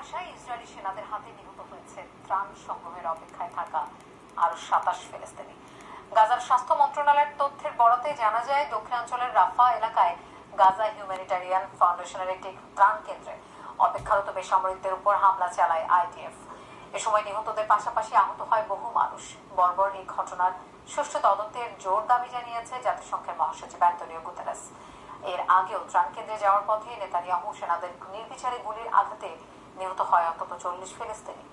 হামলায় ইসরায়েলি সেনাদের হাতে নিহত হয়েছে ত্রাণ সংগ্রহের অপেক্ষায় থাকা আরো ২৭ ফিলিস্তিনি। গাজার স্বাস্থ্য মন্ত্রণালয়ের তথ্যের বরাতে জানা যায়, দক্ষিণাঞ্চলের রাফা এলাকায় গাজা হিউম্যানিটারিয়ান ফাউন্ডেশনের একটি ত্রাণ কেন্দ্রে অপেক্ষারত বেসামরিকদের উপর হামলা চালায় আইডিএফ। এ সময় নিহতদের পাশাপাশি আহত হয় বহু মানুষ। বর্বর এই ঘটনার সুষ্ঠু তদন্তের জোর দাবি জানিয়েছে জাতিসংঘের মহাসচিব অ্যান্টোনিও গুতেরেস। এর আগেও ত্রাণ কেন্দ্রে যাওয়ার পথে নেতানিয়াহু সেনাদের নির্বিচারে গুলির আঘাতে নিহত হয় অন্তত ৪০ ফিলিস্তিনি।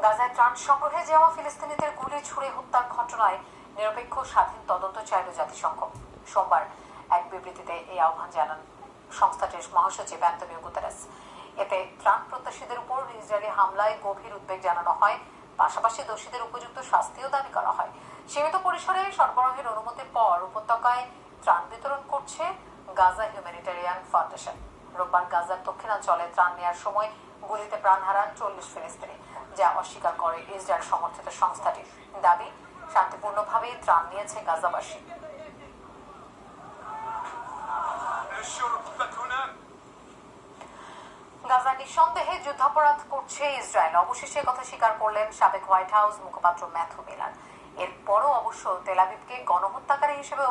গাজায় ত্রাণ সংগ্রহে যাওয়া ফিলিস্তিনিদের গুলি ছুড়ে হত্যার ঘটনায় নিরপেক্ষ স্বাধীন তদন্ত চাইল জাতিসংঘ। সোমবার এক বিবৃতিতে এই আহ্বান জানান সংস্থাটির মহাসচিব অ্যান্টোনিও গুতেরেস। এতে ত্রাণ প্রত্যাশীদের উপর ইসরায়েলি হামলায় গভীর উদ্বেগ জানানো হয়, পাশাপাশি দোষীদের উপযুক্ত শাস্তিও দাবি করা হয়। সীমিত পরিসরে সরবরাহের অনুমতির পর উপত্যকায় ত্রাণ বিতরণ করছে গাজা হিউম্যানিটারিয়ান ফাউন্ডেশন। রোববার গাজার দক্ষিণাঞ্চলে ত্রাণ নেওয়ার সময় গুলিতে প্রাণ হারান ৪০ ফিলিস্তিনি, যা অস্বীকার করে ইসরায়েল সমর্থিত সংস্থাটির দাবি। শান্তিপূর্ণভাবে ত্রাণ নিয়েছে গাজাবাসী। গাজা নিঃসন্দেহে যুদ্ধাপরাধ করছে ইসরায়েল, অবশেষে কথা স্বীকার করলেন সাবেক হোয়াইট হাউস মুখপাত্র ম্যাথু মিলার। এরপরও অবশ্য তেল আবিবকে গণহত্যাকারী হিসেবে